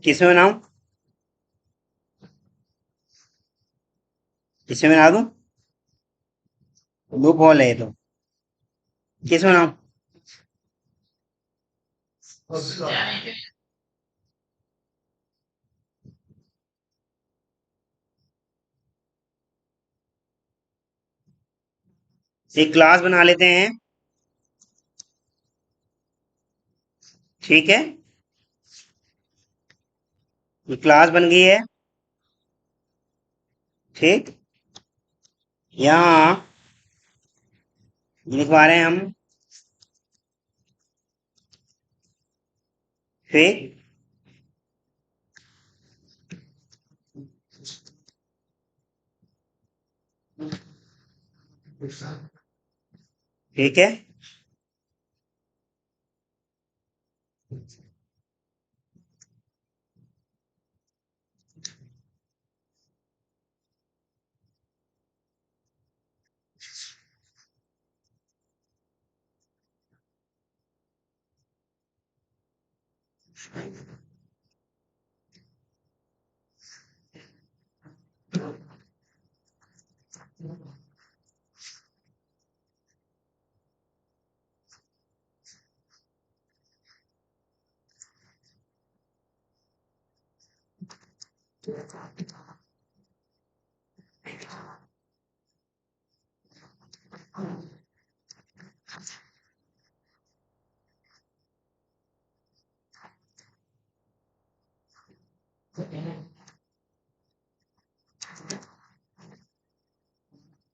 किसमें बनाऊं? किसमें बना दूं? लूप होल है ये तो। किसमें बनाऊं? एक क्लास बना लेते हैं। ठीक है, ये क्लास बन गई है। ठीक, यहाँ लिखवा रहे हैं हम। ठीक, ठीक है।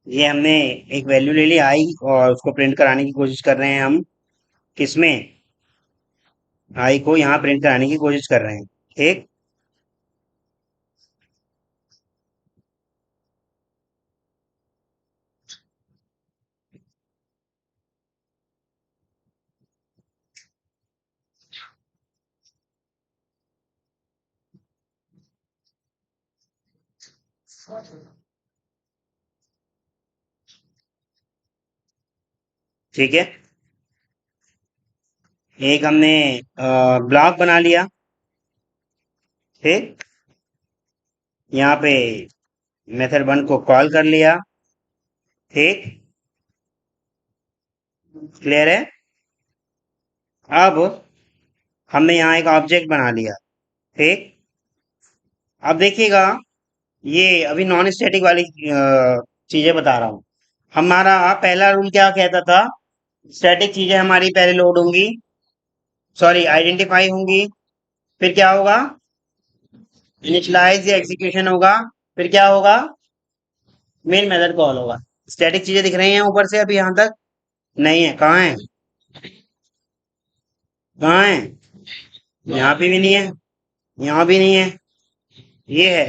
ये हमने एक वैल्यू ले ली आई और उसको प्रिंट कराने की कोशिश कर रहे हैं हम। किसमें? आई को यहाँ प्रिंट कराने की कोशिश कर रहे हैं। ठीक, ठीक है। एक हमने ब्लॉक बना लिया। ठीक, यहाँ पे मेथड वन को कॉल कर लिया। ठीक, क्लियर है। अब हमने यहाँ एक ऑब्जेक्ट बना लिया। ठीक, अब देखिएगा, ये अभी नॉन स्टैटिक वाली चीजें बता रहा हूँ। हमारा पहला रूल क्या कहता था? स्टैटिक चीजें हमारी पहले लोड होंगी, सॉरी आइडेंटिफाई होंगी, फिर क्या होगा? इनिशियलाइज या एग्जीक्यूशन होगा, फिर क्या होगा? मेन मेथड कॉल होगा। स्टैटिक चीजें दिख रही हैं ऊपर से अभी यहां तक? नहीं है, कहाँ है? कहाँ है? यहाँ पे भी नहीं है, यहाँ भी नहीं है, ये है।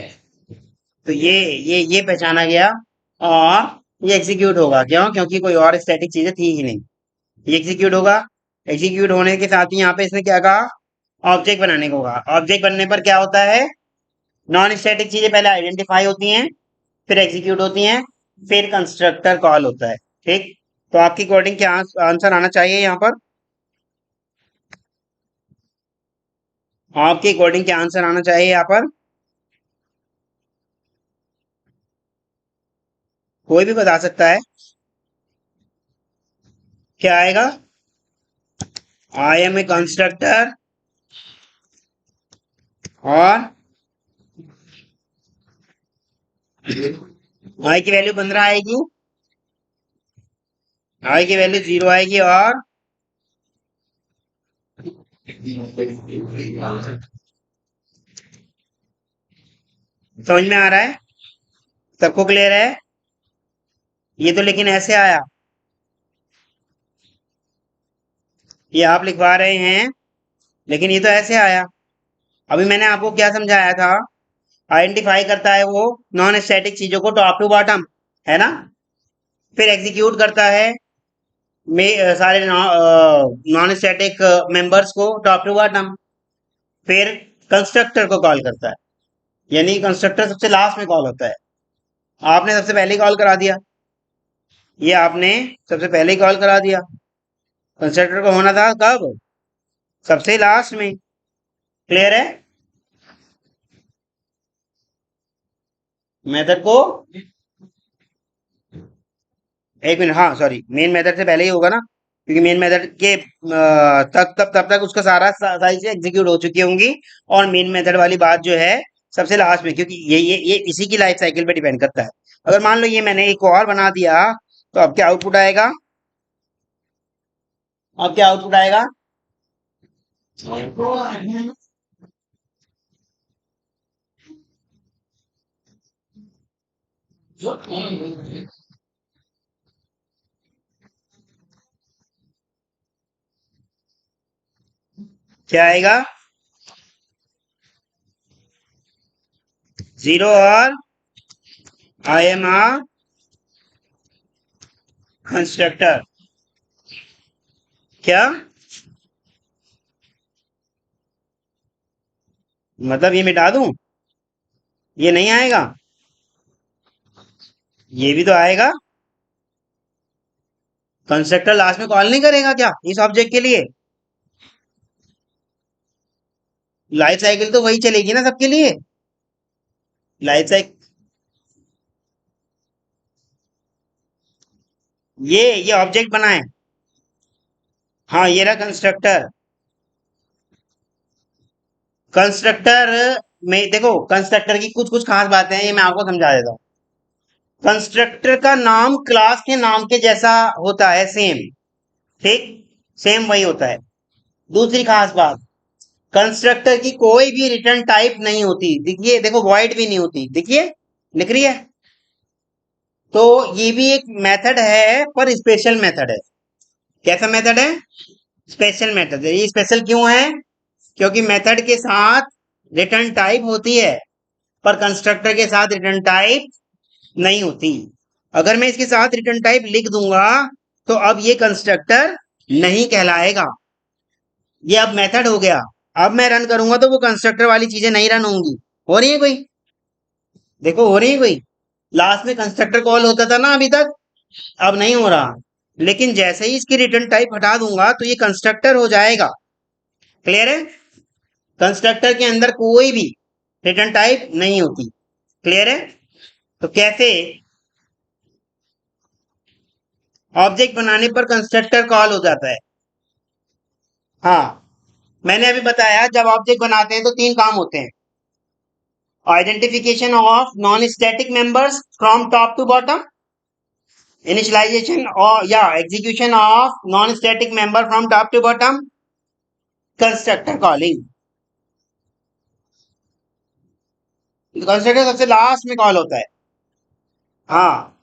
तो ये पहचाना गया और ये एग्जीक्यूट होगा। क्यों? क्योंकि कोई और स्टैटिक चीजें थी ही नहीं। ये एग्जीक्यूट होगा। एग्जीक्यूट होने के साथ ही यहाँ पे इसने क्या कहा? ऑब्जेक्ट बनाने को कहा। ऑब्जेक्ट बनने पर क्या होता है? नॉन स्टैटिक चीजें पहले आइडेंटिफाई होती हैं, फिर एग्जीक्यूट होती हैं, फिर कंस्ट्रक्टर कॉल होता है। ठीक, तो आपकी कोडिंग क्या आंसर आना चाहिए यहाँ पर? आपकी कोडिंग क्या आंसर आना चाहिए यहाँ पर? कोई भी बता सकता है। क्या आएगा? आई एम ए कंस्ट्रक्टर और आई की वैल्यू 15 आएगी, आई की वैल्यू 0 आएगी और समझ में आ रहा है? सबको क्लियर है? ये तो लेकिन ऐसे आया, ये आप लिखवा रहे हैं, लेकिन ये तो ऐसे आया। अभी मैंने आपको क्या समझाया था? आइडेंटिफाई करता है वो नॉन स्टैटिक चीजों को टॉप टू बॉटम, है ना। फिर एग्जीक्यूट करता है सारे नॉन स्टैटिक मेंबर्स को टॉप टू बॉटम। फिर कंस्ट्रक्टर को कॉल करता है, यानी कंस्ट्रक्टर सबसे लास्ट में कॉल होता है। आपने सबसे पहले कॉल करा दिया, ये आपने सबसे पहले कॉल करा दिया। कंस्ट्रक्टर को होना था कब? सबसे लास्ट में। क्लियर है? मेथड को, एक मिनट, हाँ सॉरी, मेन मेथड से पहले ही होगा ना, क्योंकि मेन मेथड के तब तक उसका सारा सारी चीजें एग्जीक्यूट हो चुकी होंगी। और मेन मेथड वाली बात जो है सबसे लास्ट में, क्योंकि ये इसी की लाइफ साइकिल पे डिपेंड करता है। अगर मान लो ये मैंने एक और बना दिया, तो अब क्या आउटपुट आएगा? अब क्या आउटपुट आएगा? क्या आएगा? 0 और आई एम आ कंस्ट्रक्टर। क्या मतलब, ये मिटा दूं? ये नहीं आएगा? ये भी तो आएगा। कंस्ट्रक्टर लास्ट में कॉल नहीं करेगा क्या इस ऑब्जेक्ट के लिए? लाइफ साइकिल तो वही चलेगी ना सबके लिए। लाइफ साइकिल, ये ऑब्जेक्ट बना है। हाँ, ये रहा कंस्ट्रक्टर। कंस्ट्रक्टर में देखो, कंस्ट्रक्टर की कुछ कुछ खास बातें हैं, ये मैं आपको समझा देता हूँ। कंस्ट्रक्टर का नाम क्लास के नाम के जैसा होता है, सेम। ठीक, सेम वही होता है। दूसरी खास बात, कंस्ट्रक्टर की कोई भी रिटर्न टाइप नहीं होती। देखिए, देखो, वॉइड भी नहीं होती, देखिए लिख रही है। तो ये भी एक मेथड है, पर स्पेशल मेथड है। कैसा मेथड है? स्पेशल मेथड है। ये स्पेशल क्यों है? क्योंकि मेथड के साथ रिटर्न टाइप होती है, पर कंस्ट्रक्टर के साथ रिटर्न टाइप नहीं होती। अगर मैं इसके साथ रिटर्न टाइप लिख दूंगा, तो अब ये कंस्ट्रक्टर नहीं कहलाएगा, ये अब मेथड हो गया। अब मैं रन करूंगा तो वो कंस्ट्रक्टर वाली चीजें नहीं रन होंगी। हो रही है कोई? देखो, हो रही है कोई? लास्ट में कंस्ट्रक्टर कॉल होता था ना अभी तक, अब नहीं हो रहा। लेकिन जैसे ही इसकी रिटर्न टाइप हटा दूंगा तो ये कंस्ट्रक्टर हो जाएगा। क्लियर है? कंस्ट्रक्टर के अंदर कोई भी रिटर्न टाइप नहीं होती। क्लियर है? तो कैसे ऑब्जेक्ट बनाने पर कंस्ट्रक्टर कॉल हो जाता है? हाँ, मैंने अभी बताया, जब ऑब्जेक्ट बनाते हैं तो तीन काम होते हैं। Identification of non static members from top to bottom, initialization और या execution of non static member from top to bottom, constructor calling. Constructor सबसे लास्ट में कॉल होता है। हाँ,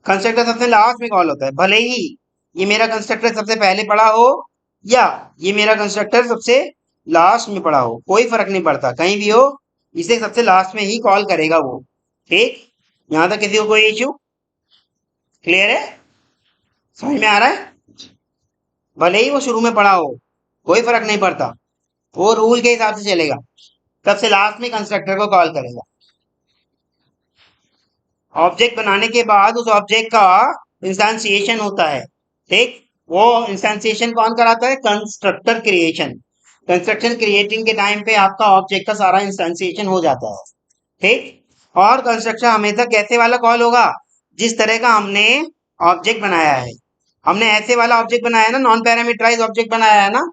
कंस्ट्रक्टर सबसे लास्ट में कॉल होता है, भले ही ये मेरा कंस्ट्रक्टर सबसे पहले पड़ा हो, या ये मेरा कंस्ट्रक्टर सबसे लास्ट में पड़ा हो, कोई फर्क नहीं पड़ता, कहीं भी हो, इसे सबसे लास्ट में ही कॉल करेगा वो। ठीक, यहां तक किसी को कोई इश्यू? क्लियर है? समझ में आ रहा है? भले ही वो शुरू में पड़ा हो, कोई फर्क नहीं पड़ता, वो रूल के हिसाब से चलेगा, सबसे लास्ट में कंस्ट्रक्टर को कॉल करेगा। ऑब्जेक्ट बनाने के बाद उस ऑब्जेक्ट का इंस्टेंशिएशन होता है। ठीक, वो इंस्टेंशिएशन कौन कराता है? Constructor creation. कंस्ट्रक्शन क्रिएटिंग के टाइम पे आपका ऑब्जेक्ट का सारा इंस्टेंशिएशन हो जाता है। ठीक, और कंस्ट्रक्शन हमेशा कैसे वाला कॉल होगा? जिस तरह का हमने ऑब्जेक्ट बनाया है। हमने ऐसे वाला ऑब्जेक्ट बनाया है ना, नॉन पैरामीटराइज ऑब्जेक्ट बनाया है ना।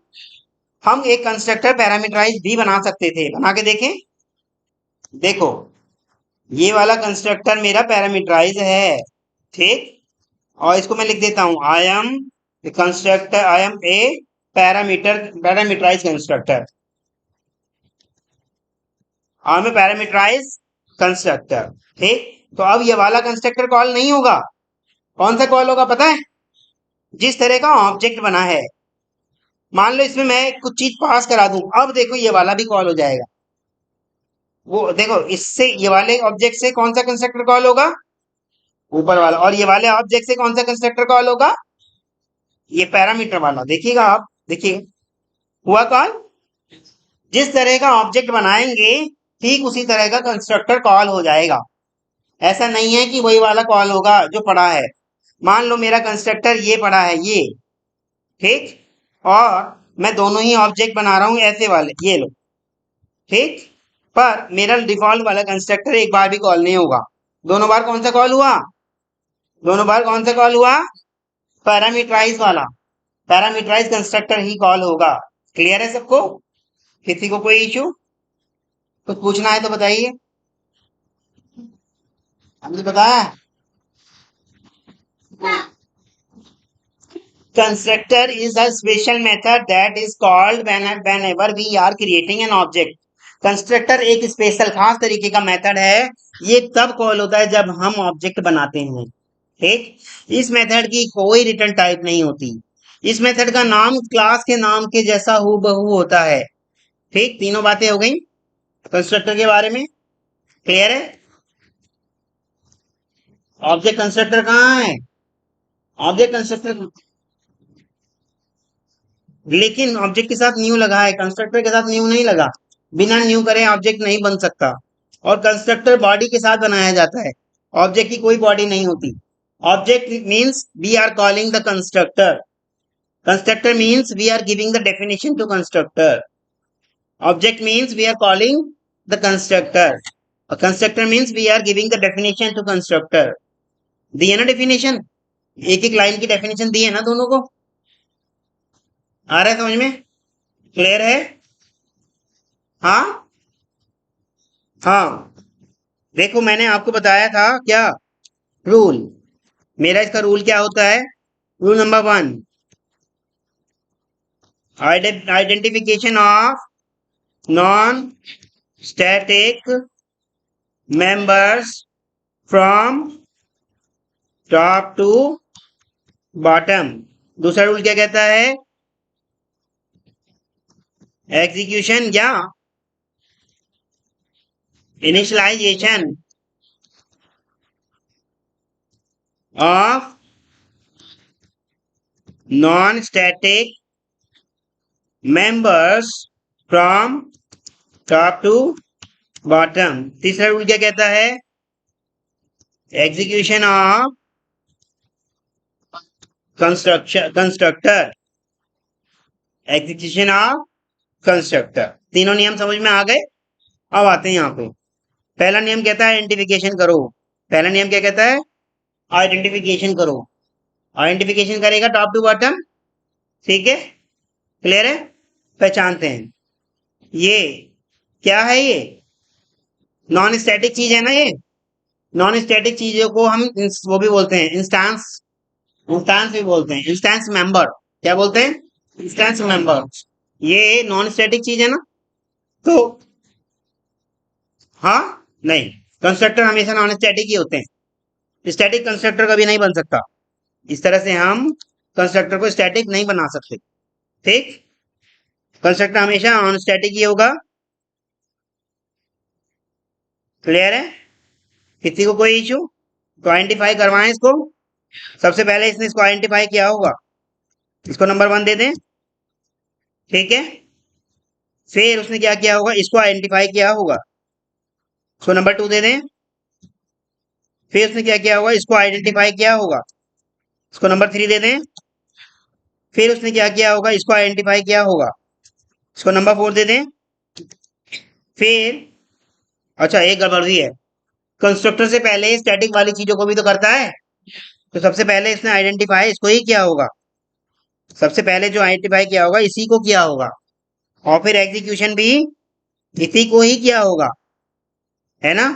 हम एक कंस्ट्रक्टर पैरामीटराइज भी बना सकते थे, बना के देखें। देखो, ये वाला कंस्ट्रक्टर मेरा पैरामीटराइज है। ठीक, और इसको मैं लिख देता हूं, I am constructor, I am a parameterize constructor, I am a parameterize constructor. ठीक, तो अब ये वाला कंस्ट्रक्टर कॉल नहीं होगा। कौन सा कॉल होगा पता है? जिस तरह का ऑब्जेक्ट बना है, मान लो इसमें मैं कुछ चीज पास करा दूं, अब देखो ये वाला भी कॉल हो जाएगा। वो देखो, इससे ये वाले ऑब्जेक्ट से कौन सा कंस्ट्रक्टर कॉल होगा? ऊपर वाला। और ये वाले ऑब्जेक्ट से कौन सा कंस्ट्रक्टर कॉल होगा? ये पैरामीटर वाला। देखिएगा आप, देखिए, हुआ कॉल। जिस तरह का ऑब्जेक्ट बनाएंगे, ठीक उसी तरह का कंस्ट्रक्टर कॉल हो जाएगा। ऐसा नहीं है कि वही वाला कॉल होगा जो पड़ा है। मान लो मेरा कंस्ट्रक्टर ये पड़ा है, ये, ठीक, और मैं दोनों ही ऑब्जेक्ट बना रहा हूं ऐसे वाले, ये लो, ठीक, पर मेरा डिफॉल्ट वाला कंस्ट्रक्टर एक बार भी कॉल नहीं होगा। दोनों बार कौन सा कॉल हुआ? दोनों बार कौन सा कॉल हुआ? पैरामीटराइज वाला। पैरामीटराइज कंस्ट्रक्टर ही कॉल होगा। क्लियर है सबको? किसी को कोई इशू? कुछ पूछना है तो बताइए। हमने बताया। Constructor is a special method that is called whenever we are creating an object. Constructor एक स्पेशल खास तरीके का मेथड है। ये तब कॉल होता है जब हम ऑब्जेक्ट बनाते हैं, ठीक। इस मेथड की कोई रिटर्न टाइप नहीं होती। इस मेथड का नाम क्लास के नाम के जैसा हूबहू होता है, ठीक। तीनों बातें हो गई कंस्ट्रक्टर के बारे में। क्लियर है? ऑब्जेक्ट कंस्ट्रक्टर कहाँ है? ऑब्जेक्ट कंस्ट्रक्टर, लेकिन ऑब्जेक्ट के साथ न्यू लगा है, कंस्ट्रक्टर के साथ न्यू नहीं लगा। बिना न्यू करे ऑब्जेक्ट नहीं बन सकता। और कंस्ट्रक्टर बॉडी के साथ बनाया जाता है, ऑब्जेक्ट की कोई बॉडी नहीं होती। Object means we are calling the constructor. Constructor means we are giving the definition to constructor. Object means we are calling the constructor. Constructor means we are giving the definition to constructor. दी है ना definition? एक एक line की definition दी है ना दोनों को? आ रहा है समझ में? क्लियर है? हाँ, हाँ। देखो, मैंने आपको बताया था क्या रूल। मेरा इसका रूल क्या होता है? Rule number 1, identification of non static members from top to bottom. दूसरा रूल क्या कहता है? एग्जीक्यूशन या initialization of non static members from top to bottom. तीसरा रूल क्या कहता है? Execution of constructor. Execution of constructor. तीनों नियम समझ में आ गए? अब आते हैं यहाँ पे। पहला नियम कहता है आइडेंटिफिकेशन करो। पहला नियम क्या कहता है? आइडेंटिफिकेशन करो। आइडेंटिफिकेशन करेगा टॉप टू बॉटम, ठीक है। क्लियर है? पहचानते हैं। ये क्या है? ये नॉन स्टैटिक चीज है ना। ये नॉन स्टैटिक चीजों को हम वो भी बोलते हैं इंस्टेंस। इंस्टेंस भी बोलते हैं, इंस्टेंस मेंबर। क्या बोलते हैं? Instance member. ये नॉन स्टैटिक चीज है ना। तो हाँ, नहीं, कंस्ट्रक्टर हमेशा नॉन स्टैटिक ही होते हैं। स्टैटिक कंस्ट्रक्टर कभी नहीं बन सकता। इस तरह से हम कंस्ट्रक्टर को स्टैटिक नहीं बना सकते, ठीक। कंस्ट्रक्टर हमेशा नॉन स्टैटिक ही होगा। क्लियर है? किसी को कोई इशू? तो आइडेंटिफाई करवाएं इसको। सबसे पहले इसने इसको आइडेंटिफाई किया होगा, इसको नंबर 1 दे दें, ठीक है। फिर उसने क्या किया होगा? इसको आइडेंटिफाई किया होगा, इसको नंबर 2 दे दें। फिर उसने क्या किया होगा? इसको आइडेंटिफाई किया होगा, इसको नंबर 3 दे दें। फिर उसने क्या किया होगा? इसको आइडेंटिफाई किया होगा, इसको नंबर 4 दे दें। फिर अच्छा, एक गड़बड़ भी है। कंस्ट्रक्टर से पहले स्टैटिक वाली चीजों को भी तो करता है। तो सबसे पहले इसने आइडेंटिफाई इसको ही किया होगा। सबसे पहले जो आइडेंटिफाई किया होगा इसी को किया होगा, और फिर एग्जीक्यूशन भी इसी को ही किया होगा, है ना।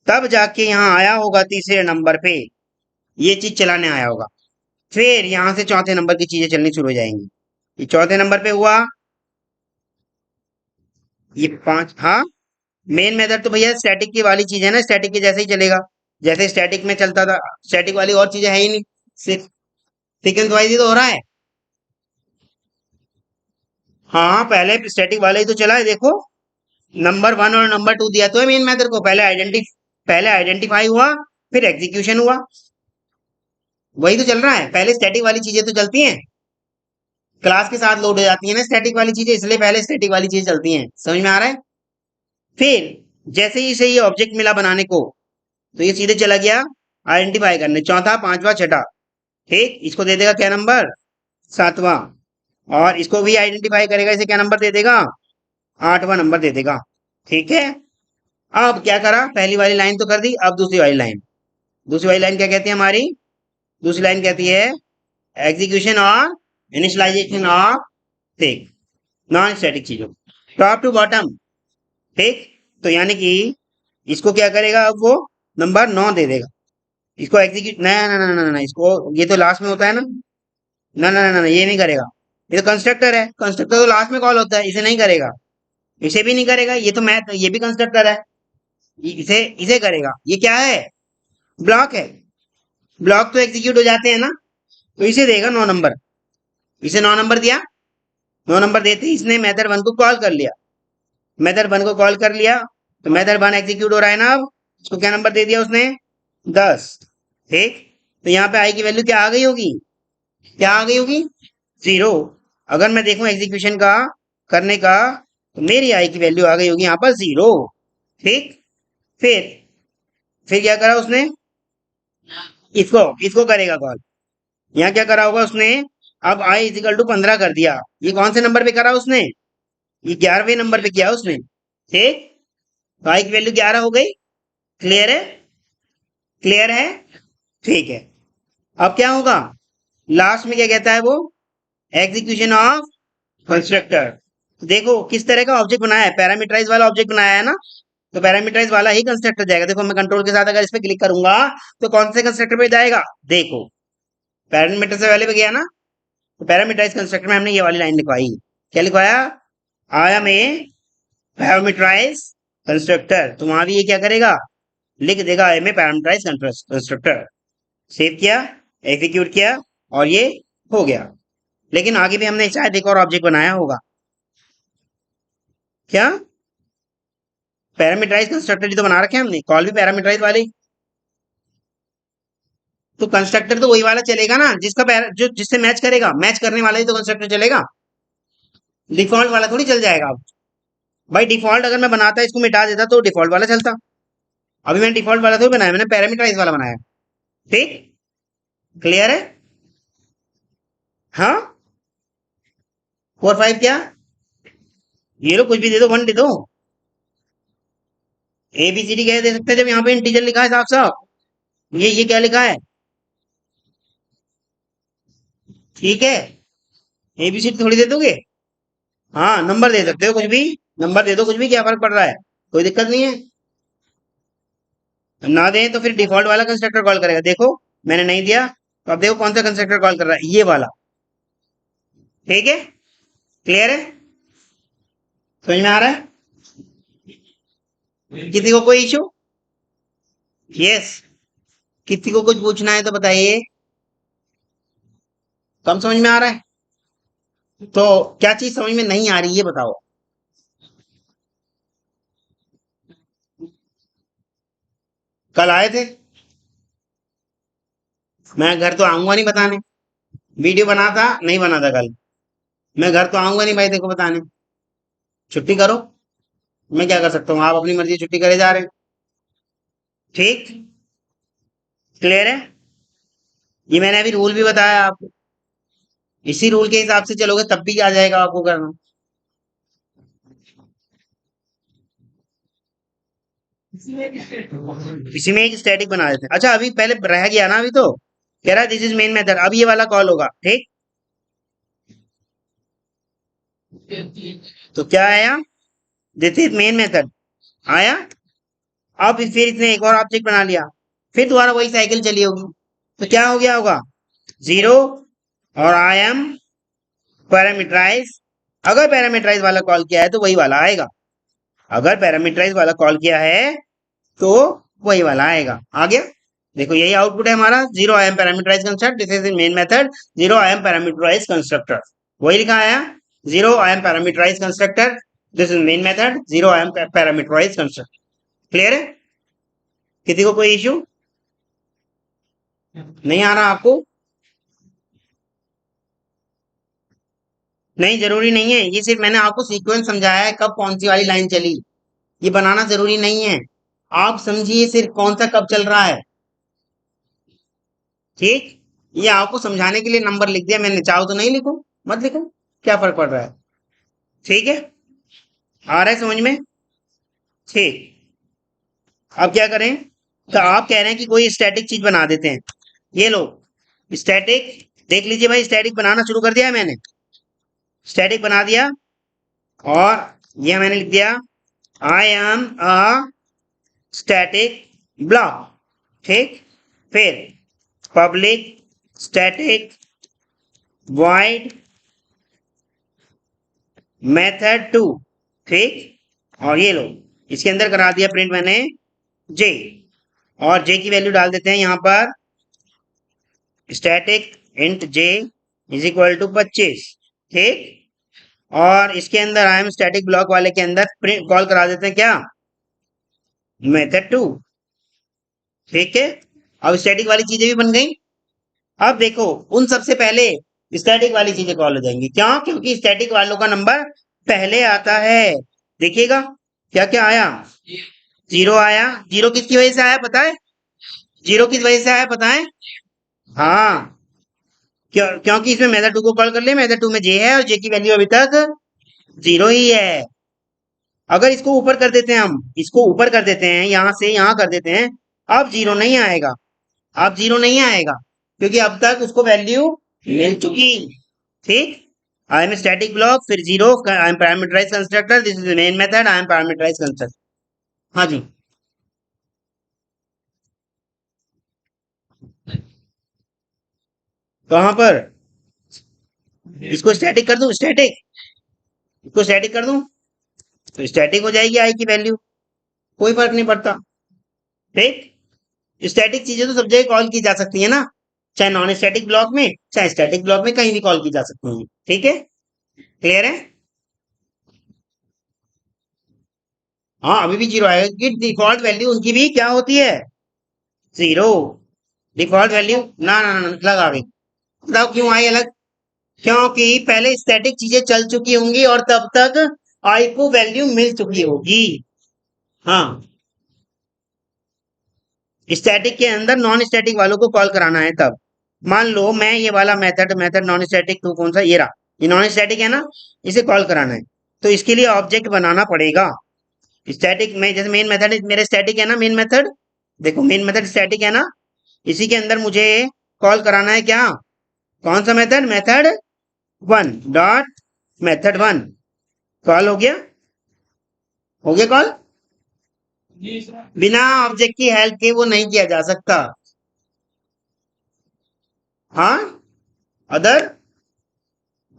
तब जाके यहाँ आया होगा तीसरे नंबर पे, ये चीज चलाने आया होगा। फिर यहां से चौथे नंबर की चीजें चलनी शुरू हो जाएंगी। ये चौथे नंबर पे हुआ, ये 5। हाँ, मेन मेथड तो भैया स्टैटिक की वाली चीज है ना, स्टैटिक के जैसे ही चलेगा, जैसे स्टैटिक में चलता था। स्टैटिक वाली और चीजें है ही नहीं, सिर्फ सीक्वेंस वाइज ही तो हो रहा है। हाँ, पहले स्टैटिक वाला ही तो चला है, देखो। नंबर वन और नंबर टू दिया तो है मेन मेथड को, पहले आइडेंटिफाई हुआ, फिर एग्जीक्यूशन हुआ, वही तो चल रहा है। पहले स्टैटिक वाली चीजें तो चलती हैं, क्लास के साथ लोड हो जाती है ना स्टैटिक वाली चीजें, इसलिए पहले स्टैटिक वाली चीजें चलती हैं। समझ में आ रहा है? फिर जैसे ही इसे ये ऑब्जेक्ट मिला बनाने को, तो ये सीधे चला गया आइडेंटिफाई करने, चौथा पांचवा छठा। ठीक, इसको दे देगा क्या नंबर, सातवां। और इसको भी आइडेंटिफाई करेगा, इसे क्या नंबर दे देगा, आठवां नंबर दे देगा। ठीक है। अब क्या करा, पहली वाली लाइन तो कर दी, अब दूसरी वाली लाइन। दूसरी वाली लाइन क्या कहती है हमारी, दूसरी लाइन कहती है एग्जीक्यूशन और इनिशियलाइजेशन ऑफ ठीक नॉन स्टैटिक चीजों, टॉप टू बॉटम। ठीक, तो यानी कि इसको क्या करेगा, अब वो नंबर 9 दे देगा। इसको एग्जीक्यूट ना ना ना ना ना, इसको ये तो लास्ट में होता है ना, ना ना ना ना, ये नहीं करेगा। ये तो कंस्ट्रक्टर है, कंस्ट्रक्टर तो लास्ट में कॉल होता है, इसे नहीं करेगा, इसे भी नहीं करेगा। ये तो मैथ, ये भी कंस्ट्रक्टर है, इसे इसे करेगा। ये क्या है, ब्लॉक है। ब्लॉक तो एग्जीक्यूट हो जाते हैं ना, तो इसे देगा 9 नंबर। इसे 9 नंबर दिया, 9 नंबर देते ही इसने मेथड वन को कॉल कर लिया। मेथड वन को कॉल कर लिया, तो मेथड वन एग्जीक्यूट हो रहा है ना। अब उसको क्या नंबर दे दिया उसने, 10। ठीक, तो यहाँ पे आई की वैल्यू क्या आ गई होगी, क्या आ गई होगी, 0। अगर मैं देखूं एग्जीक्यूशन का करने का, तो मेरी आई की वैल्यू आ गई होगी यहाँ पर 0। ठीक, फिर फिर क्या करा उसने, इसको इसको करेगा कॉल। यहाँ क्या करा होगा उसने, अब आई इजिकल टू 15 कर दिया। ये कौन से नंबर पे करा उसने, ये 11वें नंबर पे किया उसने। ठीक, तो आई की वैल्यू 11 हो गई। क्लियर है, क्लियर है। ठीक है। अब क्या होगा, लास्ट में क्या कहता है वो, एग्जीक्यूशन ऑफ कंस्ट्रक्टर। देखो किस तरह का ऑब्जेक्ट बनाया है, पैरामीटराइज वाला ऑब्जेक्ट बनाया है ना, तो पैरामीटराइज वाला ही कंस्ट्रक्टर जाएगा। देखो मैं कंट्रोल के साथ अगर इस पे क्लिक करूंगा, तो कौन से कंस्ट्रक्टर पे जाएगा, देखो पैरामीटर से पहले पे गया ना, तो पैरामीटराइज कंस्ट्रक्टर में हमने ये वाली लाइन लिखवाई। क्या लिखवाया, I am a parameterize constructor. तो वहां भी ये क्या करेगा, लिख देगा I am a parameterize constructor. Save किया, एग्जीक्यूट किया, और ये हो गया। लेकिन आगे भी हमने शायद एक और ऑब्जेक्ट बनाया होगा, क्या, पैरामीटराइज कंस्ट्रक्टर ही तो बना रखे हैं हमने, कॉल भी पैरामीटराइज वाले। तो कंस्ट्रक्टर तो वही वाला चलेगा ना जिसका जो जिससे मैच करेगा, मैच करने वाला ही तो कंस्ट्रक्टर चलेगा, डिफॉल्ट वाला थोड़ी चल जाएगा अब। भाई डिफॉल्ट अगर मैं बनाता इसको मिटा देता तो डिफॉल्ट वाला चलता। अभी मैंने डिफॉल्ट वाला थोड़ी बनाया, मैंने पैरामीटराइज वाला बनाया। ठीक, क्लियर है। हाँ, 4 5 क्या, ये लो कुछ भी दे दो, 1 दे दो। ABCD क्या दे सकते हैं जब यहाँ पे इंटीजर लिखा है साफ साफ। ये क्या लिखा है, ठीक है, ABCD थोड़ी दे दोगे। हाँ, नंबर दे सकते हो कुछ भी, नंबर दे दो कुछ भी, क्या फर्क पड़ रहा है, कोई दिक्कत नहीं है। ना दें तो फिर डिफॉल्ट वाला कंस्ट्रक्टर कॉल करेगा। देखो मैंने नहीं दिया, तो अब देखो कौन सा कंस्ट्रक्टर कॉल कर रहा है, ये वाला। ठीक है, क्लियर है, समझ में आ रहा है, किसी को कोई इशू, यस, किसी को कुछ पूछना है तो बताइए। कम समझ में आ रहा है, तो क्या चीज समझ में नहीं आ रही ये बताओ। कल आए थे, मैं घर तो आऊंगा नहीं बताने, वीडियो बना था नहीं बना था कल, मैं घर तो आऊंगा नहीं भाई देखो बताने। छुट्टी करो, मैं क्या कर सकता हूँ, आप अपनी मर्जी छुट्टी करे जा रहे हैं। ठीक, क्लियर है। ये मैंने अभी रूल भी बताया आपको, इसी रूल के हिसाब से चलोगे तब भी आ जाएगा आपको करना। इसी में एक स्टैटिक बना देते हैं। अच्छा अभी पहले रह गया ना, अभी तो कह रहा है दिस इज मेन मेथड, अब ये वाला कॉल होगा। ठीक, तो क्या आया, दिस इज मेन मेथड आया। अब फिर इसने एक और ऑब्जेक्ट बना लिया, फिर दोबारा वही साइकिल चली होगी, तो क्या हो गया होगा, 0 और आई एम पैरामीटराइज। अगर पैरामीटराइज वाला कॉल किया है तो वही वाला आएगा, अगर पैरामीटराइज वाला कॉल किया है तो वही वाला आएगा। आ गया, देखो यही आउटपुट है हमारा, 0 I am parameterize construct, this is main method, 0 I am parameterize constructor, वही लिखा आया, 0 I am parameterize constructor. This is main method, zero I am parameterize construct. Clear है? किसी को कोई इश्यू नहीं आ रहा आपको? नहीं, जरूरी नहीं है, ये सिर्फ मैंने आपको सीक्वेंस समझाया है, कब कौन सी वाली लाइन चली। ये बनाना जरूरी नहीं है। आप समझिए सिर्फ कौन सा कब चल रहा है। ठीक, ये आपको समझाने के लिए नंबर लिख दिया मैंने, चाहो तो नहीं लिखो, मत लिखो, क्या फर्क पड़ रहा है। ठीक है, आ रहा है समझ में? ठीक, अब क्या करें? तो आप कह रहे हैं कि कोई स्टैटिक चीज बना देते हैं। ये लो, स्टैटिक, देख लीजिए भाई, स्टैटिक बनाना शुरू कर दिया है मैंने। स्टैटिक बना दिया, और यह मैंने लिख दिया, I am a static block. ठीक, फिर public static void method two. ठीक, और ये लो, इसके अंदर करा दिया प्रिंट मैंने जे, और जे की वैल्यू डाल देते हैं यहां पर, static int j is equal to 25। ठीक, और इसके अंदर आई एम स्टैटिक ब्लॉक वाले के अंदर प्रिंट कॉल करा देते हैं क्या, मेथड टू। ठीक है, अब स्टैटिक वाली चीजें भी बन गई। अब देखो, उन सबसे पहले स्टैटिक वाली चीजें कॉल हो जाएंगी, क्यों? क्योंकि स्टैटिक वालों का नंबर पहले आता है। देखिएगा क्या क्या आया, जीरो आया। जीरो किसकी वजह से आया पता है? जीरो किस वजह से आया पता है? हाँ, क्योंकि इसमें मेथड टू को कॉल कर लिया, मेथड टू में जे है और जे की वैल्यू अभी तक जीरो ही है। अगर इसको ऊपर कर देते हैं, हम इसको ऊपर कर देते हैं, यहां से यहां कर देते हैं, अब जीरो नहीं आएगा। अब जीरो नहीं आएगा, क्योंकि अब तक उसको वैल्यू मिल चुकी। ठीक, आई एम स्टैटिक ब्लॉक, फिर zero, I am parameterize constructor, this is main method, I am parameterize constructor. हाँ जी, कहां पर? इसको स्टैटिक कर दूं, स्टैटिक, इसको स्टैटिक कर दूं, तो स्टैटिक हो जाएगी आई की वैल्यू, कोई फर्क नहीं पड़ता। ठीक, स्टैटिक चीजें तो सब जगह कॉल की जा सकती है ना, चाहे नॉन स्टैटिक ब्लॉक में, चाहे स्टैटिक ब्लॉक में, कहीं भी कॉल की जा सकती है। ठीक है, क्लियर है? हाँ, अभी भी जीरो आएगा, क्योंकि डिफॉल्ट वैल्यू उनकी भी क्या होती है, जीरो। डिफॉल्ट वैल्यू, ना ना ना ना, अलग आ गई। बताओ क्यों आई अलग? क्योंकि पहले स्टैटिक चीजें चल चुकी होंगी और तब तक आई को वैल्यू मिल चुकी होगी। हाँ, स्टैटिक के अंदर नॉन स्टैटिक वालों को कॉल कराना है तब। मान लो मैं ये वाला मेथड, नॉन स्टैटिक तो कौन सा, ये रहा, ये नॉन स्टैटिक है ना, इसे कॉल कराना है, तो इसके लिए ऑब्जेक्ट बनाना पड़ेगा। स्टैटिक में जैसे मेन मेथड मेरे स्टैटिक है ना, मेन मेथड, देखो मेन मेथड स्टैटिक है ना, इसी के अंदर मुझे कॉल कराना है क्या, कौन सा method, method one dot method one. Call हो गया, हो गया कॉल। बिना ऑब्जेक्ट की हेल्प के वो नहीं किया जा सकता। हाँ, अदर,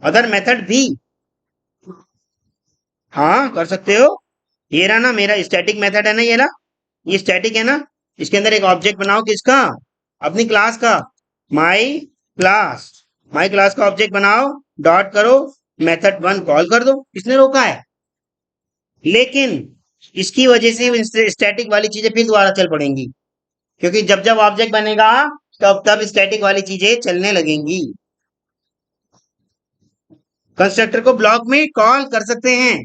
अदर मेथड भी, हाँ कर सकते हो। ये रहा ना मेरा स्टैटिक मेथड है ना, ये रहा, ये स्टैटिक है ना, इसके अंदर एक ऑब्जेक्ट बनाओ, किसका, अपनी क्लास का, माई क्लास, माई क्लास का ऑब्जेक्ट बनाओ, डॉट करो, मेथड वन कॉल कर दो, किसने रोका है? लेकिन इसकी वजह से स्टैटिक वाली चीजें फिर दोबारा चल पड़ेंगी, क्योंकि जब जब ऑब्जेक्ट बनेगा तब तब स्टैटिक वाली चीजें चलने लगेंगी। कंस्ट्रक्टर को ब्लॉक में कॉल कर सकते हैं,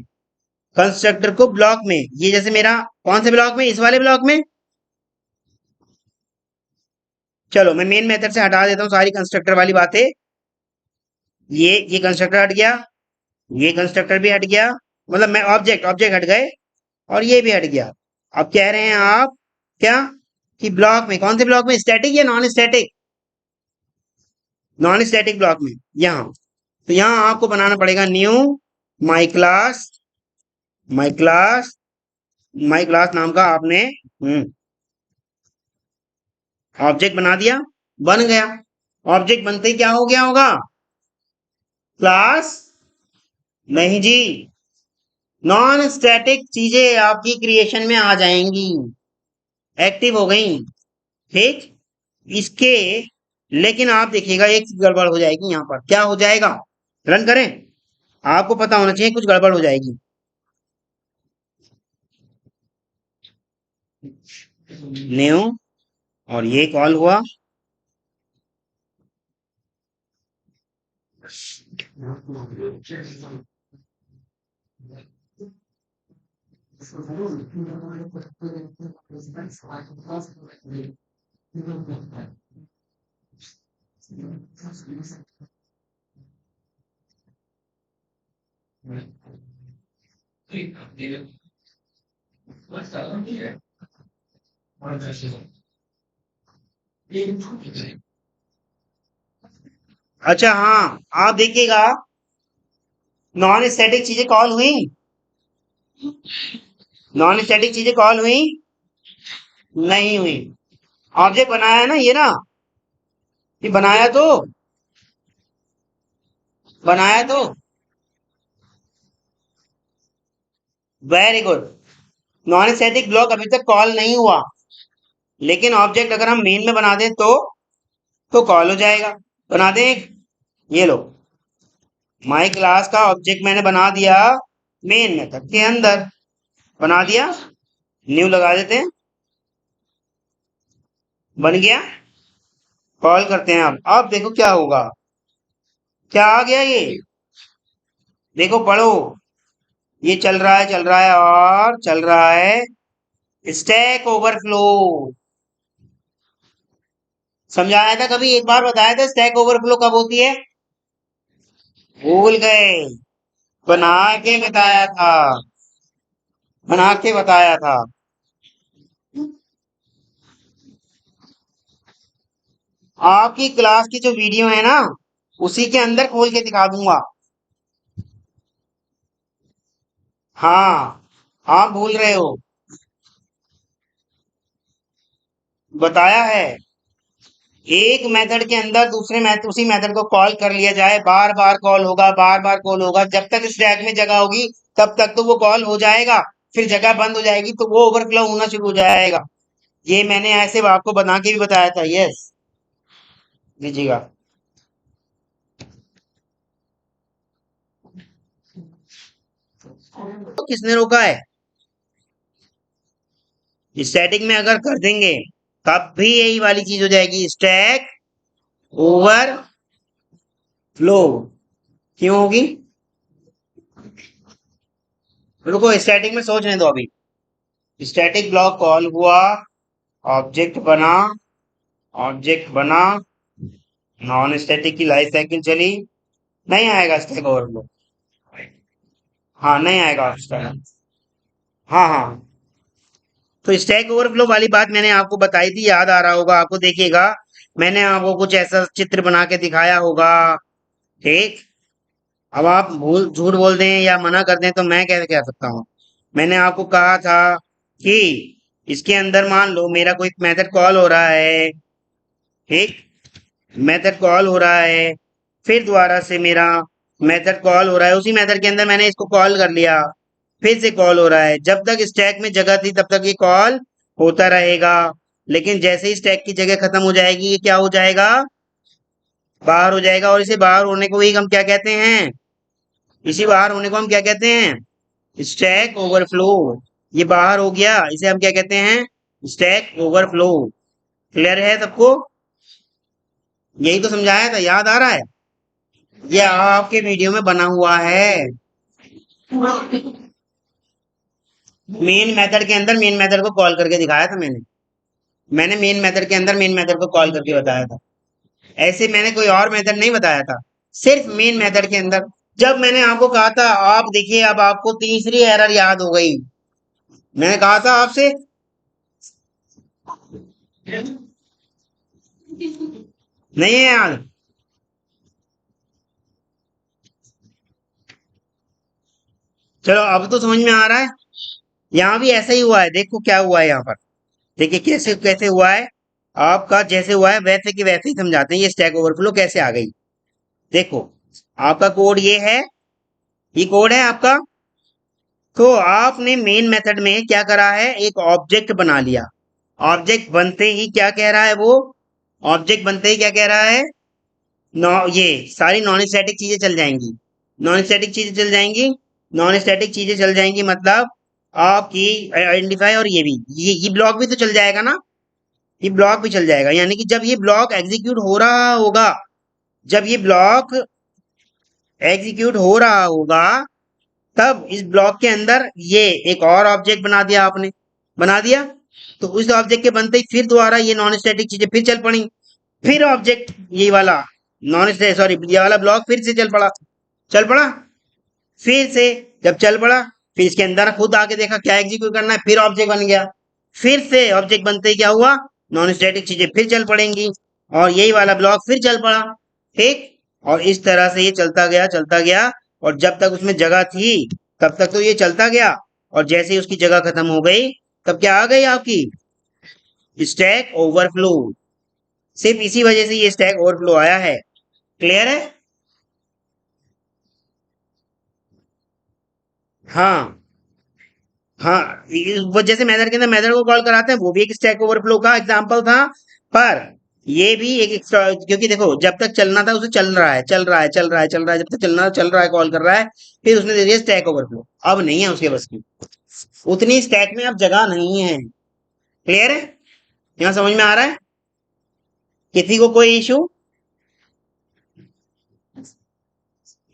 कंस्ट्रक्टर को ब्लॉक में, ये जैसे मेरा कौन से ब्लॉक में, इस वाले ब्लॉक में। चलो मैं मेन मेथड से हटा देता हूँ सारी कंस्ट्रक्टर वाली बातें। ये कंस्ट्रक्टर हट गया, ये कंस्ट्रक्टर भी हट गया, मतलब मैं ऑब्जेक्ट ऑब्जेक्ट हट गए, और ये भी हट गया। अब कह रहे हैं आप क्या, कि ब्लॉक में, कौन से ब्लॉक में, स्टैटिक या non static, non static block में, यहाँ, तो यहाँ आपको बनाना पड़ेगा knew my class, my class, my class नाम का आपने ऑब्जेक्ट बना दिया, बन गया। ऑब्जेक्ट बनते ही क्या हो गया होगा, क्लास, नहीं जी, नॉन स्टैटिक चीजें आपकी क्रिएशन में आ जाएंगी, एक्टिव हो गई। ठीक, इसके, लेकिन आप देखिएगा एक चीज गड़बड़ हो जाएगी, यहाँ पर क्या हो जाएगा, रन करें, आपको पता होना चाहिए कुछ गड़बड़ हो जाएगी। न्यू, और ये कॉल हुआ। अच्छा हाँ, आप देखिएगा, नॉन स्टैटिक चीजें कॉल हुई, नॉन स्टैटिक चीजें कॉल हुई, नहीं हुई। ऑब्जेक्ट बनाया है ना, ये ना, ये बनाया तो, very good. Non static block अभी तक कॉल नहीं हुआ, लेकिन ऑब्जेक्ट अगर हम मेन में बना दें तो कॉल हो जाएगा। बना दें एक, ये लो, माई क्लास का ऑब्जेक्ट मैंने बना दिया मेन मेथड के अंदर, बना दिया, न्यू लगा देते हैं, बन गया। कॉल करते हैं अब देखो क्या होगा, क्या आ गया ये, देखो पढ़ो, ये चल रहा है और चल रहा है, स्टैक ओवरफ्लो। समझाया था कभी, एक बार बताया था स्टैक ओवरफ्लो कब होती है, भूल गए, बना के बताया था, बना के बताया था। आपकी क्लास की जो वीडियो है ना, उसी के अंदर खोल के दिखा दूंगा। हाँ, आप भूल रहे हो, बताया है। एक मेथड के अंदर दूसरे मेथड, उसी मेथड को कॉल कर लिया जाए, बार बार कॉल होगा, बार बार कॉल होगा, जब तक स्टैक में जगह होगी तब तक तो वो कॉल हो जाएगा, फिर जगह बंद हो जाएगी तो वो ओवरफ्लो होना शुरू हो जाएगा। ये मैंने ऐसे आपको बना के भी बताया था, यस, लीजिएगा। तो किसने रोका है, स्टैटिक में अगर कर देंगे तब भी यही वाली चीज हो जाएगी, स्टैक ओवर फ्लो। क्यों होगी, रुको, स्टैटिक में सोचने दो अभी। स्टैटिक ब्लॉक कॉल हुआ, ऑब्जेक्ट बना, ऑब्जेक्ट बना, नॉन स्टैटिक की लाइफ साइकिल चली, नहीं आएगा स्टैक ओवरफ्लो। हाँ, नहीं आएगा स्टैक। हाँ हाँ, तो स्टैक ओवरफ्लो वाली बात मैंने आपको बताई थी, याद आ रहा होगा आपको, देखिएगा, मैंने आपको कुछ ऐसा चित्र बना के दिखाया होगा, ठीक। अब आप भूल झूठ बोल दें या मना कर दें तो मैं कैसे कह सकता हूँ। मैंने आपको कहा था कि इसके अंदर मान लो मेरा कोई मेथड कॉल हो रहा है, ठीक, मेथड कॉल हो रहा है, फिर दोबारा से मेरा मेथड कॉल हो रहा है, उसी मेथड के अंदर मैंने इसको कॉल कर लिया, फिर से कॉल हो रहा है, जब तक स्टैक में जगह थी तब तक ये कॉल होता रहेगा, लेकिन जैसे ही स्टैक की जगह खत्म हो जाएगी ये क्या हो जाएगा, बाहर हो जाएगा, और इसे बाहर होने को ही हम क्या कहते हैं, इसी बाहर होने को हम क्या कहते हैं, स्टैक ओवरफ्लो। ये बाहर हो गया, इसे हम क्या कहते हैं, स्टैक ओवरफ्लो। क्लियर है सबको, यही तो समझाया था, याद आ रहा है, ये आपके वीडियो में बना हुआ है, मेन मेथड के अंदर मेन मेथड को कॉल करके दिखाया था मैंने, मैंने मेन मेथड के अंदर मेन मेथड को कॉल करके बताया था, ऐसे मैंने कोई और मेथड नहीं बताया था, सिर्फ मेन मेथड के अंदर। जब मैंने आपको कहा था, आप देखिए अब आपको तीसरी एरर याद हो गई, मैंने कहा था आपसे, नहीं है याद, चलो अब तो समझ में आ रहा है। यहाँ भी ऐसा ही हुआ है, देखो क्या हुआ है यहाँ पर, देखिए कैसे कैसे हुआ है, आपका जैसे हुआ है वैसे की वैसे ही समझाते हैं, ये स्टैक ओवरफ्लो कैसे आ गई। देखो, आपका कोड ये है, ये कोड है आपका, तो आपने मेन मेथड में क्या करा है, एक ऑब्जेक्ट बना लिया, ऑब्जेक्ट बनते ही क्या कह रहा है वो, ऑब्जेक्ट बनते ही क्या कह रहा है, नॉ ये सारी नॉन स्टैटिक चीजें चल जाएंगी, नॉन स्टैटिक चीजें चल जाएंगी, नॉन स्टैटिक चीजें चल जाएंगी मतलब आपकी आइडेंटिफाई, और ये भी, ये ब्लॉक भी तो चल जाएगा ना, ये ब्लॉक भी चल जाएगा। यानी कि जब ये ब्लॉक एग्जीक्यूट हो रहा होगा, जब ये ब्लॉक एग्जीक्यूट हो रहा होगा, तब इस ब्लॉक के अंदर ये एक और ऑब्जेक्ट बना दिया आपने, बना दिया, तो उस ऑब्जेक्ट के बनते ही फिर दोबारा ये नॉन स्टैटिक चीजें फिर चल पड़ी, फिर ऑब्जेक्ट ये वाला नॉन स्टैटिक, सॉरी, ये वाला ब्लॉक फिर से चल पड़ा, चल पड़ा, फिर से जब चल पड़ा, फिर इसके अंदर खुद आके देखा क्या एग्जीक्यूट करना है, फिर ऑब्जेक्ट बन गया, फिर से ऑब्जेक्ट बनते ही क्या हुआ, नॉन स्टैटिक चीजें फिर चल पड़ेंगी, और यही वाला ब्लॉक फिर चल पड़ा, ठीक। और इस तरह से ये चलता गया, चलता गया, और जब तक उसमें जगह थी तब तक तो ये चलता गया, और जैसे ही उसकी जगह खत्म हो गई, तब क्या आ गई आपकी, स्टैक ओवरफ्लो। सिर्फ इसी वजह से ये स्टैक ओवरफ्लो आया है। क्लियर है? हाँ, हाँ, वो जैसे मेथड के अंदर मेथड को कॉल कराते हैं, वो भी एक स्टैक ओवरफ्लो का एग्जांपल था। पर ये भी एक क्योंकि देखो, जब तक चलना था उसे चल रहा है, चल रहा है, चल रहा है, चल रहा है, जब तक चलना चल रहा है, कॉल कर रहा है, फिर उसने दे दिया स्टैक ओवरफ्लो, अब नहीं है उसके बस की, उतनी स्टैक में अब जगह नहीं है। क्लियर है? यहाँ समझ में आ रहा है? किसी को कोई इशू?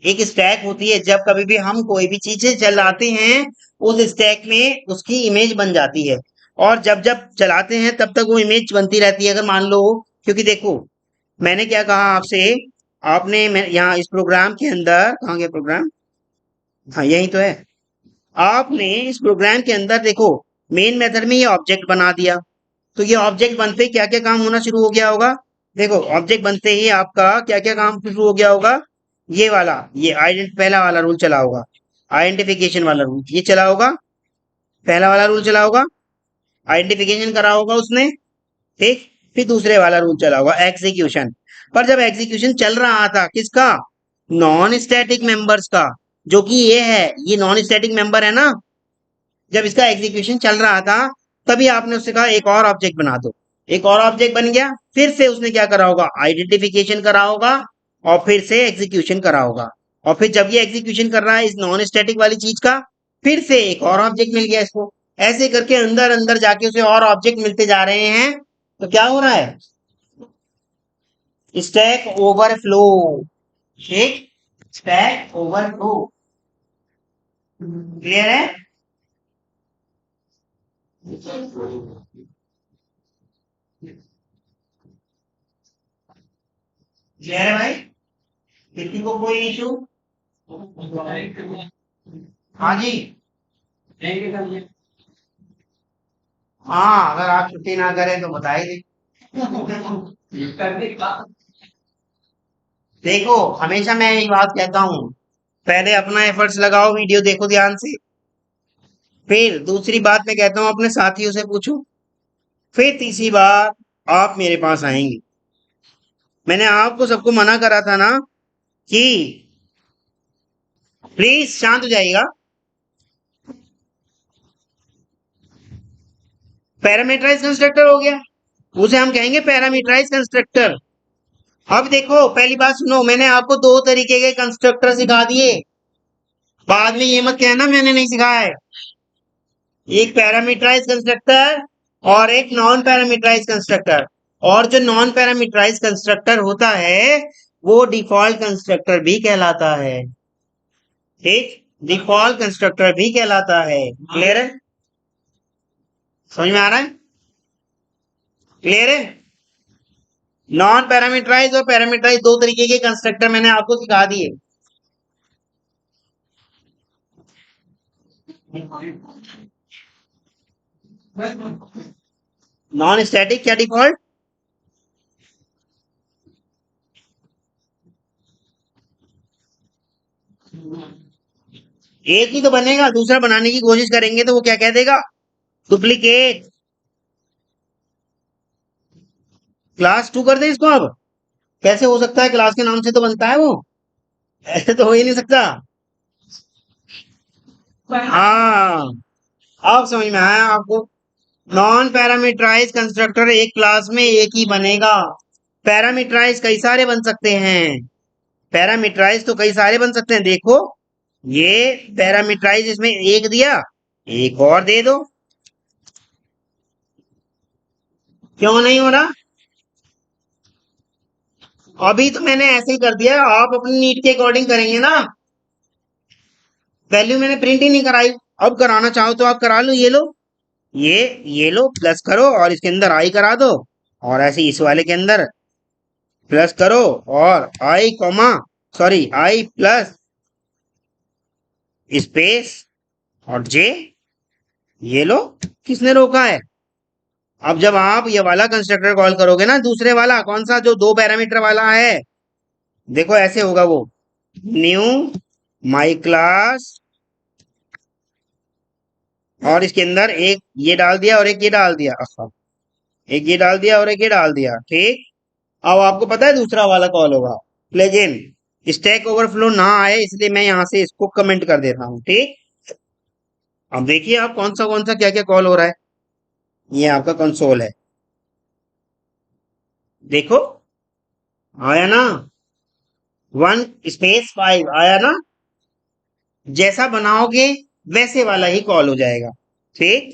एक स्टैक होती है, जब कभी भी हम कोई भी चीजें चलाते हैं, उस स्टैक में उसकी इमेज बन जाती है, और जब जब चलाते हैं तब तक वो इमेज बनती रहती है। अगर मान लो, क्योंकि देखो, मैंने क्या कहा आपसे, आपने यहाँ इस प्रोग्राम के अंदर, कहाँ गया प्रोग्राम, हाँ यही तो है, आपने इस प्रोग्राम के अंदर देखो, मेन मेथड में ये ऑब्जेक्ट बना दिया, तो ये ऑब्जेक्ट बनते ही क्या क्या काम होना शुरू हो गया होगा, देखो ऑब्जेक्ट बनते ही आपका क्या क्या काम शुरू हो गया होगा, ये वाला, ये आइडेंट पहला वाला रूल चला होगा, आइडेंटिफिकेशन वाला रूल ये चला होगा, पहला वाला रूल चला होगा, आइडेंटिफिकेशन करा होगा उसने, ठीक। फिर दूसरे वाला रूल चला होगा, एग्जीक्यूशन। पर जब एग्जीक्यूशन चल रहा था किसका, नॉन स्टैटिक मेंबर्स का, जो कि ये है, ये नॉन स्टैटिक मेंबर है ना, जब इसका एग्जीक्यूशन चल रहा था, तभी आपने उससे कहा एक और ऑब्जेक्ट बना दो, एक और ऑब्जेक्ट बन गया, फिर से उसने क्या करा होगा, आइडेंटिफिकेशन करा होगा, और फिर से एग्जीक्यूशन करा होगा, और फिर जब ये एग्जीक्यूशन कर रहा है इस नॉन स्टैटिक वाली चीज का, फिर से एक और ऑब्जेक्ट मिल गया इसको, ऐसे करके अंदर अंदर जाके उसे और ऑब्जेक्ट मिलते जा रहे हैं, तो क्या हो रहा है, स्टैक ओवरफ्लो, ठीक, स्टैक ओवरफ्लो। क्लियर है? क्लियर है भाई? किसी को कोई इशू? हाँ जी। हाँ, अगर आप छुट्टी ना करें तो बताइए। देखो, हमेशा मैं यही बात कहता हूँ, पहले अपना एफर्ट्स लगाओ, वीडियो देखो ध्यान से, फिर दूसरी बात मैं कहता हूँ अपने साथियों से पूछो, फिर तीसरी बात आप मेरे पास आएंगे। मैंने आपको सबको मना करा था ना कि प्लीज शांत हो जाइएगा। पैरामीटराइज कंस्ट्रक्टर हो गया, उसे हम कहेंगे पैरामीटराइज कंस्ट्रक्टर। अब देखो, पहली बात सुनो, मैंने आपको दो तरीके के कंस्ट्रक्टर सिखा दिए, बाद में ये मत कहना मैंने नहीं सिखाया है। एक पैरामीटराइज कंस्ट्रक्टर और एक नॉन पैरामीटराइज कंस्ट्रक्टर, और जो नॉन पैरामीटराइज कंस्ट्रक्टर होता है वो डिफॉल्ट कंस्ट्रक्टर भी कहलाता है, ठीक, डिफॉल्ट कंस्ट्रक्टर भी कहलाता है। क्लियर है? समझ में आ रहा है? क्लियर है? नॉन पैरामीटराइज और पैरामीटराइज दो तरीके के कंस्ट्रक्टर मैंने आपको सिखा दिए। नॉन स्टैटिक क्या डिफॉल्ट, एक ही तो बनेगा, दूसरा बनाने की कोशिश करेंगे तो वो क्या कह देगा, डुप्लीकेट। क्लास 2 कर दे इसको अब, कैसे हो सकता है, क्लास के नाम से तो बनता है वो, ऐसे तो हो ही नहीं सकता। हाँ, अब समझ में आया आपको, नॉन पैरामीटराइज कंस्ट्रक्टर एक क्लास में एक ही बनेगा, पैरामीटराइज कई सारे बन सकते हैं, पैरामीटराइज तो कई सारे बन सकते हैं। देखो, ये पैरामीटराइज इसमें एक दिया, एक और दे दो। क्यों नहीं हो रहा? अभी तो मैंने ऐसे ही कर दिया, आप अपनी नीड के अकॉर्डिंग करेंगे ना। वैल्यू मैंने प्रिंट ही नहीं कराई। अब कराना चाहो तो आप करा लो, ये लो। ये ये लो, प्लस करो और इसके अंदर आई करा दो। और ऐसे इस वाले के अंदर प्लस करो और I comma, sorry I plus space और जे। ये लो। किसने रोका है? अब जब आप ये वाला कंस्ट्रक्टर कॉल करोगे ना, दूसरे वाला कौन सा जो दो पैरामीटर वाला है, देखो ऐसे होगा वो। न्यू माई क्लास और इसके अंदर एक ये डाल दिया और एक ये डाल दिया। अच्छा, एक ये डाल दिया और एक ये डाल दिया, ठीक। अब आपको पता है दूसरा वाला कॉल होगा। लेकिन स्टैक ओवरफ्लो ना आए इसलिए मैं यहां से इसको कमेंट कर देता हूं, ठीक। अब देखिए आप कौन सा क्या क्या कॉल हो रहा है। ये आपका कंसोल है, देखो आया ना। 1 स्पेस 5 आया ना। जैसा बनाओगे वैसे वाला ही कॉल हो जाएगा, ठीक।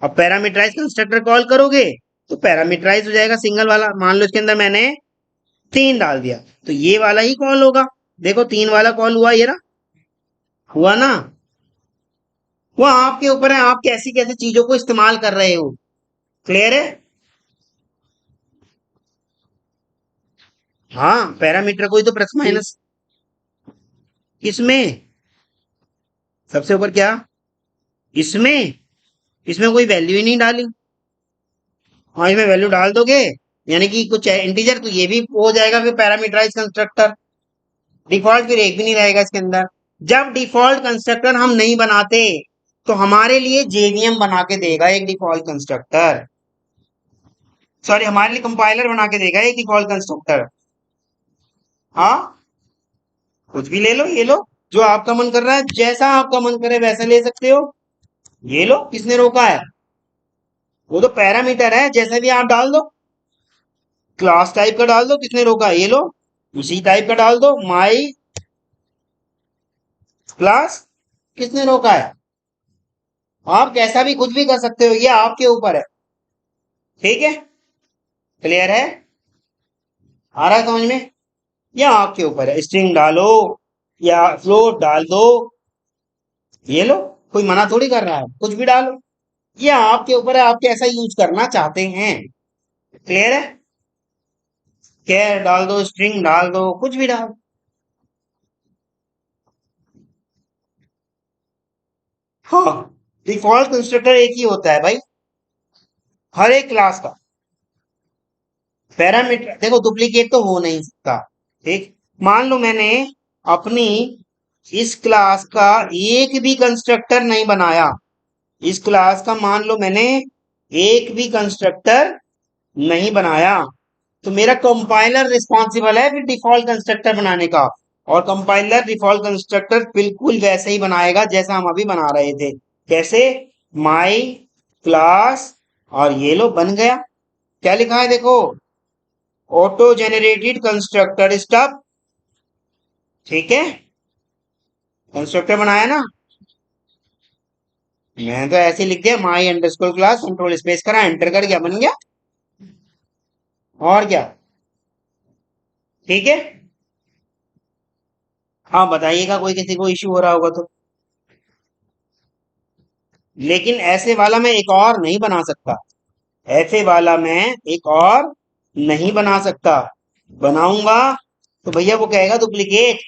अब पैरामीटराइज कंस्ट्रक्टर कॉल करोगे तो पैरामीटराइज हो जाएगा सिंगल वाला। मान लो इसके अंदर मैंने 3 डाल दिया तो ये वाला ही कॉल होगा। देखो 3 वाला कॉल हुआ, ये ना, हुआ ना। वो आपके ऊपर है, आप कैसी कैसी चीजों को इस्तेमाल कर रहे हो। क्लियर है? हाँ, पैरामीटर को ही तो प्लस माइनस। किसमें? सबसे ऊपर क्या? इसमें? इसमें कोई वैल्यू ही नहीं डाली। हाँ, इसमें वैल्यू डाल दोगे यानी कि कुछ इंटीजर, तो ये भी हो जाएगा फिर पैरामीटराइज कंस्ट्रक्टर। डिफॉल्ट फिर एक भी नहीं रहेगा इसके अंदर। जब डिफॉल्ट कंस्ट्रक्टर हम नहीं बनाते तो हमारे लिए जेवीएम बना के देगा एक डिफॉल्ट कंस्ट्रक्टर। सॉरी, हमारे लिए कंपाइलर बना के देगा एक डिफॉल्ट कंस्ट्रक्टर। हाँ, कुछ भी ले लो, ये लो। जो आपका मन कर रहा है, जैसा आपका मन करे वैसा ले सकते हो। ये लो, किसने रोका है? वो तो पैरामीटर है, जैसे भी आप डाल दो। क्लास टाइप का डाल दो, किसने रोका है? ये लो। उसी टाइप का डाल दो, माई क्लास। किसने रोका है? आप कैसा भी कुछ भी कर सकते हो, ये आपके ऊपर है। ठीक है? क्लियर है? आ रहा है समझ में? या आपके ऊपर है, स्ट्रिंग डालो या फ्लोट डाल दो। ये लो, कोई मना थोड़ी कर रहा है, कुछ भी डालो। ये आपके ऊपर है, आप कैसा यूज करना चाहते हैं। क्लियर है? कैर डाल दो, स्ट्रिंग डाल दो, कुछ भी डाल। हाँ, डिफॉल्ट कंस्ट्रक्टर एक ही होता है भाई, हर एक क्लास का। पैरामीटर देखो डुप्लीकेट तो हो नहीं सकता, ठीक। मान लो मैंने अपनी इस क्लास का एक भी कंस्ट्रक्टर नहीं बनाया। इस क्लास का मान लो मैंने एक भी कंस्ट्रक्टर नहीं बनाया, तो मेरा कंपाइलर रिस्पॉन्सिबल है फिर डिफॉल्ट कंस्ट्रक्टर बनाने का। और कंपाइलर डिफॉल्ट कंस्ट्रक्टर बिल्कुल वैसे ही बनाएगा जैसा हम अभी बना रहे थे। कैसे? माई क्लास और ये लो बन गया। क्या लिखा है देखो, ऑटो जेनरेटेड कंस्ट्रक्टर स्टब। ठीक है, कंस्ट्रक्टर बनाया ना। मैं तो ऐसे लिख दिया, माई अंडरस्कोर क्लास, कंट्रोल स्पेस करा, एंटर कर गया, बन गया। और क्या? ठीक है। हाँ, बताइएगा कोई किसी को इश्यू हो रहा होगा तो। लेकिन ऐसे वाला मैं एक और नहीं बना सकता। ऐसे वाला मैं एक और नहीं बना सकता। बनाऊंगा तो भैया वो कहेगा डुप्लीकेट।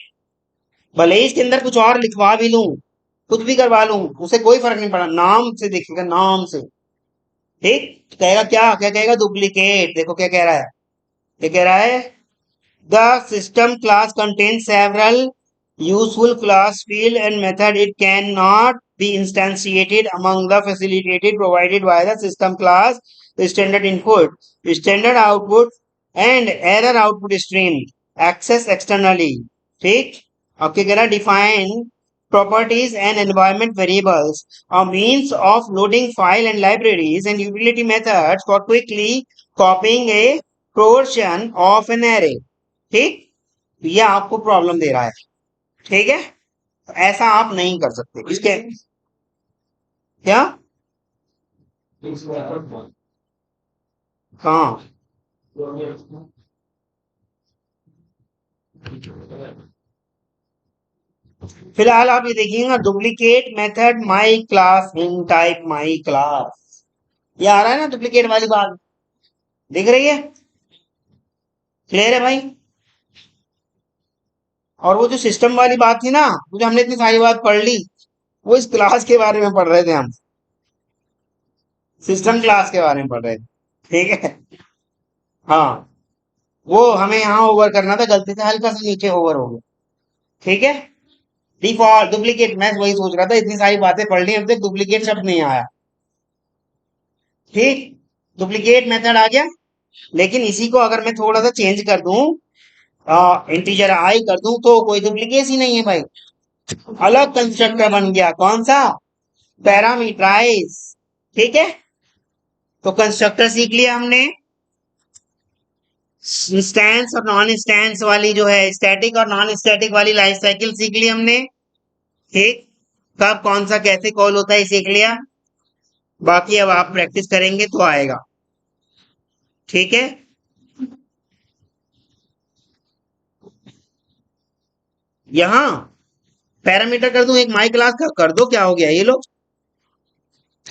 भले ही इसके अंदर कुछ और लिखवा भी लूं, कुछ भी करवा लूं, उसे कोई फर्क नहीं पड़ा, नाम से देखेगा, नाम से। ठीक, तो कहेगा क्या, क्या कहेगा? डुप्लीकेट। देखो क्या कह रहा है, क्या कह रहा है? The system class contains several useful class field and method. It cannot be instantiated among the facilitated provided by the system class standard input, standard output and error output stream access externally. ठीक। अब क्या कह रहा है? Define properties and environment variables, a means of loading file and libraries and utility methods for quickly copying a portion of an array। ठीक, तो ये आपको प्रॉब्लम दे रहा है। ठीक है, तो ऐसा आप नहीं कर सकते इसके। क्या? हाँ, फिलहाल आप ये देखिएगा, duplicate method my class in type my class, ये आ रहा है ना डुप्लीकेट वाली बात, दिख रही है? क्लियर है भाई? और वो जो सिस्टम वाली बात थी ना, वो जो हमने इतनी सारी बात पढ़ ली, वो इस क्लास के बारे में पढ़ रहे थे हम, सिस्टम क्लास के बारे में पढ़ रहे थे। ठीक है। हाँ, वो हमें यहाँ ओवर करना था, गलती से हल्का सा नीचे ओवर हो गया। ठीक है। डिफॉल्ट डुप्लीकेट, मैं वही सोच रहा था, इतनी सारी बातें पढ़ ली, अब तक डुप्लीकेट शब्द नहीं आया। ठीक, डुप्लीकेट मेथड आ गया। लेकिन इसी को अगर मैं थोड़ा सा चेंज कर दूं, इंटीजर आई कर दूं, तो कोई डुप्लीकेट ही नहीं है भाई, अलग कंस्ट्रक्टर बन गया। कौन सा? पैरामीटराइज। ठीक है। तो कंस्ट्रक्टर सीख लिया हमने, इंस्टेंस और नॉन इंस्टेंस वाली जो है, स्टैटिक और नॉन स्टैटिक वाली लाइफ साइकिल सीख ली हमने। ठीक, कब कौन सा कैसे कॉल होता है सीख लिया। बाकी अब आप प्रैक्टिस करेंगे तो आएगा। ठीक है। यहां पैरामीटर कर दूं एक माई क्लास का, कर दो, क्या हो गया ये लो,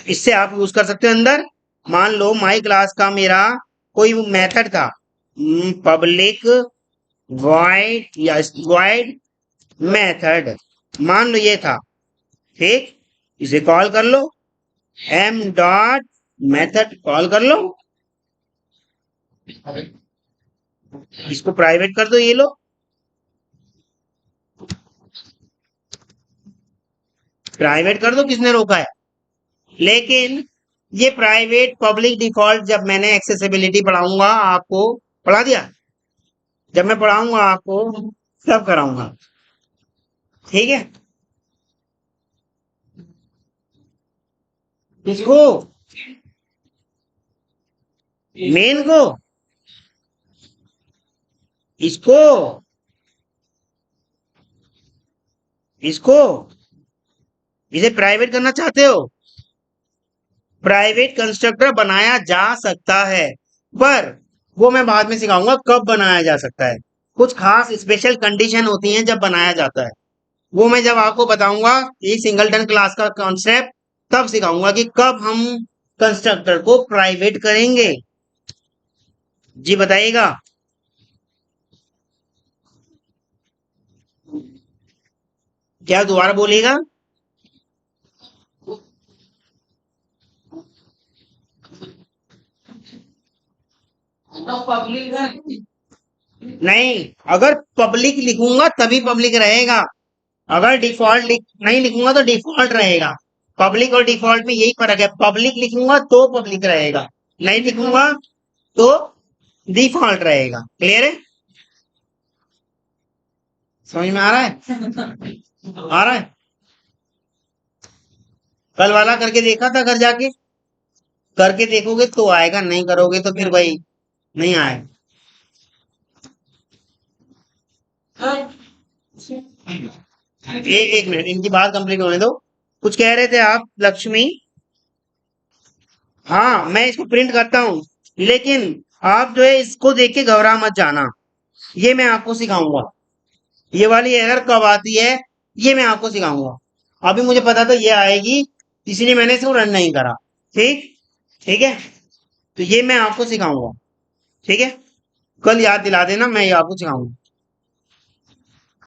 इससे आप यूज कर सकते हो अंदर। मान लो माई क्लास का मेरा कोई मेथड था, पब्लिक वॉइड या वॉइड मेथड, मान लो ये था। ठीक, इसे कॉल कर लो, एम डॉट मेथड कॉल कर लो, इसको प्राइवेट कर दो, ये लो, प्राइवेट कर दो, किसने रोका है? लेकिन ये प्राइवेट पब्लिक डिफॉल्ट जब मैंने एक्सेसिबिलिटी पढ़ाऊंगा आपको, पढ़ा दिया, जब मैं पढ़ाऊंगा आपको तब कराऊंगा। ठीक है। किसको? मेन को? इसको? इसको? इसे प्राइवेट करना चाहते हो? प्राइवेट कंस्ट्रक्टर बनाया जा सकता है, पर वो मैं बाद में सिखाऊंगा कब बनाया जा सकता है। कुछ खास स्पेशल कंडीशन होती हैं जब बनाया जाता है, वो मैं जब आपको बताऊंगा ये सिंगलटन क्लास का कॉन्सेप्ट, तब सिखाऊंगा कि कब हम कंस्ट्रक्टर को प्राइवेट करेंगे। जी बताइएगा। क्या दोबारा बोलिएगा? नहीं, अगर पब्लिक लिखूंगा तभी पब्लिक रहेगा, अगर डिफॉल्ट नहीं लिखूंगा तो डिफॉल्ट रहेगा। पब्लिक और डिफॉल्ट में यही फर्क है, पब्लिक लिखूंगा तो पब्लिक रहेगा, नहीं लिखूंगा तो डिफॉल्ट रहेगा। क्लियर है? समझ में आ रहा है? आ रहा है? कल वाला करके देखा था घर जाके, करके देखोगे तो आएगा, नहीं करोगे तो फिर भाई नहीं आएगा। एक मिनट, इनकी बात कंप्लीट होने दो। कुछ कह रहे थे आप लक्ष्मी? हाँ, मैं इसको प्रिंट करता हूँ, लेकिन आप जो है इसको देख के घबरा मत जाना, ये मैं आपको सिखाऊंगा। ये वाली एरर कब आती है, ये मैं आपको सिखाऊंगा। अभी मुझे पता था ये आएगी, इसलिए मैंने इसको रन नहीं करा। ठीक, ठीक है। तो ये मैं आपको सिखाऊंगा। ठीक है, कल याद दिला देना, मैं ये आपको सिखाऊंगा।